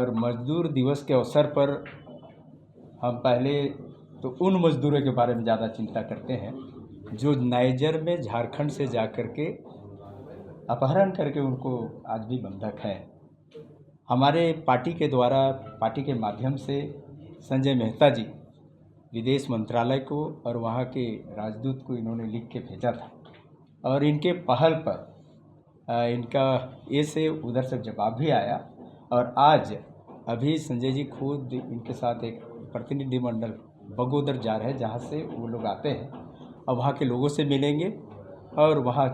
और मजदूर दिवस के अवसर पर हम पहले तो उन मजदूरों के बारे में ज़्यादा चिंता करते हैं जो नाइजर में झारखंड से जा कर के अपहरण करके उनको आज भी बंधक हैं। हमारे पार्टी के द्वारा, पार्टी के माध्यम से संजय मेहता जी विदेश मंत्रालय को और वहाँ के राजदूत को इन्होंने लिख के भेजा था और इनके पहल पर इनका ए से उधर से जवाब भी आया और आज अभी संजय जी खुद इनके साथ एक प्रतिनिधिमंडल बगोदर जा रहे हैं, जहाँ से वो लोग आते हैं और वहाँ के लोगों से मिलेंगे और वहाँ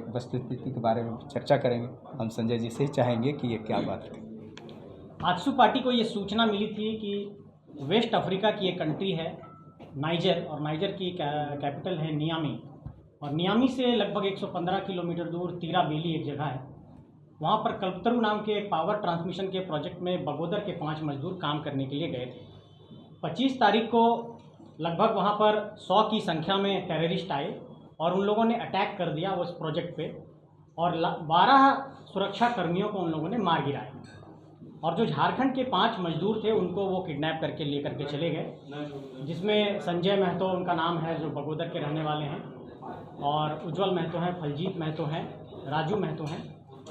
वस्तुस्थिति के बारे में चर्चा करेंगे। हम संजय जी से ही चाहेंगे कि ये क्या बात है। आजसू पार्टी को ये सूचना मिली थी कि वेस्ट अफ्रीका की एक कंट्री है नाइजर, और नाइजर की कैपिटल है नियामी, और नियामी से लगभग 115 किलोमीटर दूर तीराबेली एक जगह है। वहाँ पर कल्पतरू नाम के एक पावर ट्रांसमिशन के प्रोजेक्ट में बगोदर के 5 मजदूर काम करने के लिए गए थे। 25 तारीख को लगभग वहाँ पर 100 की संख्या में टेररिस्ट आए और उन लोगों ने अटैक कर दिया उस प्रोजेक्ट पे और 12 सुरक्षा कर्मियों को उन लोगों ने मार गिराया। और जो झारखंड के 5 मजदूर थे उनको वो किडनैप करके लेकर के चले गए, जिसमें संजय महतो उनका नाम है जो बगोदर के रहने वाले हैं, और उज्जवल महतो हैं, फलजीत महतो हैं, राजू महतो हैं,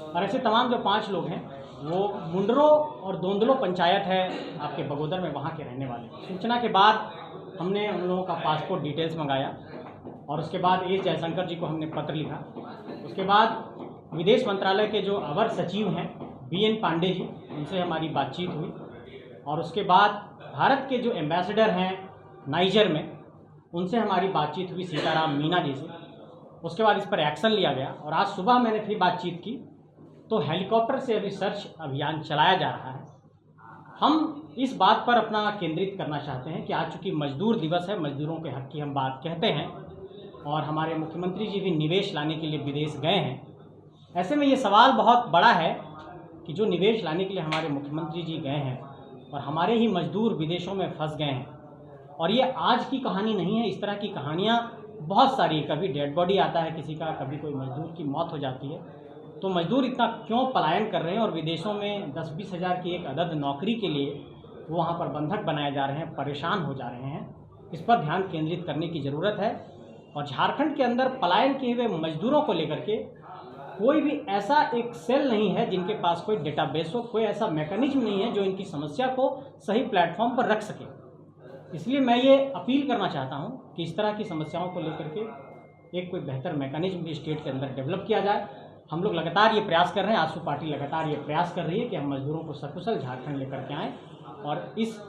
और ऐसे तमाम जो 5 लोग हैं वो मुंडरो और दोंदलो पंचायत है आपके बगोदर में, वहाँ के रहने वाले। सूचना के बाद हमने उन लोगों का पासपोर्ट डिटेल्स मंगाया और उसके बाद एस जयशंकर जी को हमने पत्र लिखा। उसके बाद विदेश मंत्रालय के जो अवर सचिव हैं BN पांडे जी, उनसे हमारी बातचीत हुई और उसके बाद भारत के जो एम्बेसडर हैं नाइजर में, उनसे हमारी बातचीत हुई सीताराम मीना जी से। उसके बाद इस पर एक्शन लिया गया और आज सुबह मैंने फिर बातचीत की तो हेलीकॉप्टर से अभी सर्च अभियान चलाया जा रहा है। हम इस बात पर अपना केंद्रित करना चाहते हैं कि आज चूँकि मजदूर दिवस है, मजदूरों के हक की हम बात कहते हैं और हमारे मुख्यमंत्री जी भी निवेश लाने के लिए विदेश गए हैं। ऐसे में ये सवाल बहुत बड़ा है कि जो निवेश लाने के लिए हमारे मुख्यमंत्री जी गए हैं और हमारे ही मजदूर विदेशों में फंस गए हैं, और ये आज की कहानी नहीं है, इस तरह की कहानियाँ बहुत सारी। कभी डेड बॉडी आता है किसी का, कभी कोई मजदूर की मौत हो जाती है। तो मजदूर इतना क्यों पलायन कर रहे हैं और विदेशों में 10-20 हज़ार की एक अदद नौकरी के लिए वो वहाँ पर बंधक बनाए जा रहे हैं, परेशान हो जा रहे हैं, इस पर ध्यान केंद्रित करने की ज़रूरत है। और झारखंड के अंदर पलायन किए हुए मजदूरों को लेकर के कोई भी ऐसा एक सेल नहीं है जिनके पास कोई डेटाबेस हो, कोई ऐसा मैकेनिज्म नहीं है जो इनकी समस्या को सही प्लेटफॉर्म पर रख सके। इसलिए मैं ये अपील करना चाहता हूँ कि इस तरह की समस्याओं को लेकर के एक कोई बेहतर मैकेनिज्म भी स्टेट के अंदर डेवलप किया जाए। हम लोग लगातार ये प्रयास कर रहे हैं, आजसू पार्टी लगातार ये प्रयास कर रही है कि हम मजदूरों को सकुशल झारखंड लेकर के आएँ, और इस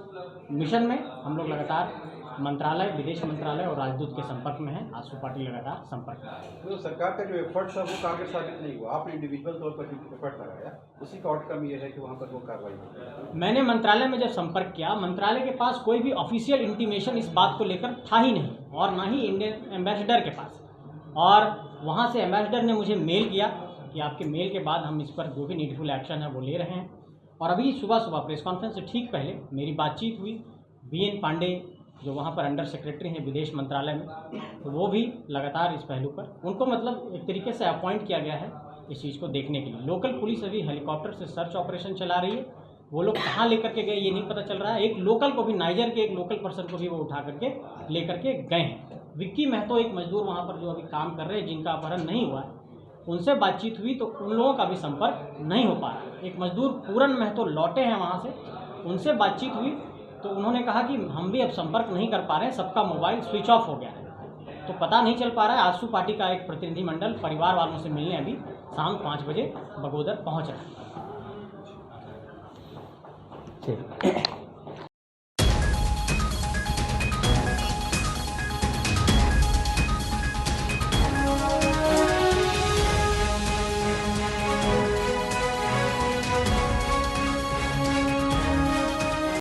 मिशन में हम लोग लगातार मंत्रालय, विदेश मंत्रालय और राजदूत के संपर्क में है। आजसू पार्टी लगातार संपर्क में है। तो सरकार का जो एफर्ट था वो कारगर साबित नहीं हुआ, आपने इंडिविजुअल तौर पर एफर्ट लगाया, उसी का आउटकम ये है कि वहाँ पर वो कार्रवाई हुई। मैंने मंत्रालय में जब संपर्क किया, मंत्रालय के पास कोई भी ऑफिशियल इंटीमेशन इस बात को लेकर था ही नहीं, और ना ही इंडियन एम्बेसडर के पास। और वहाँ से एम्बेसडर ने मुझे मेल किया कि आपके मेल के बाद हम इस पर जो भी नीडफुल एक्शन है वो ले रहे हैं। और अभी सुबह प्रेस कॉन्फ्रेंस से ठीक पहले मेरी बातचीत हुई BN पांडे जो वहाँ पर अंडर सेक्रेटरी हैं विदेश मंत्रालय में, तो वो भी लगातार इस पहलू पर, उनको मतलब एक तरीके से अपॉइंट किया गया है इस चीज़ को देखने के लिए। लोकल पुलिस अभी हेलीकॉप्टर से सर्च ऑपरेशन चला रही है, वो लोग कहाँ लेकर के गए ये नहीं पता चल रहा है। एक लोकल को भी, नाइजर के एक लोकल पर्सन को भी वो उठा करके लेकर के गए हैं। विक्की महतो एक मजदूर वहाँ पर जो अभी काम कर रहे हैं, जिनका अपहरण नहीं हुआ है, उनसे बातचीत हुई तो उन लोगों का भी संपर्क नहीं हो पा रहा है। एक मजदूर पूरन महतो लौटे हैं वहाँ से, उनसे बातचीत हुई तो उन्होंने कहा कि हम भी अब संपर्क नहीं कर पा रहे हैं, सबका मोबाइल स्विच ऑफ हो गया है, तो पता नहीं चल पा रहा है। आजसू पार्टी का एक प्रतिनिधिमंडल परिवार वालों से मिलने अभी शाम 5 बजे बगोदर पहुँच रहा है।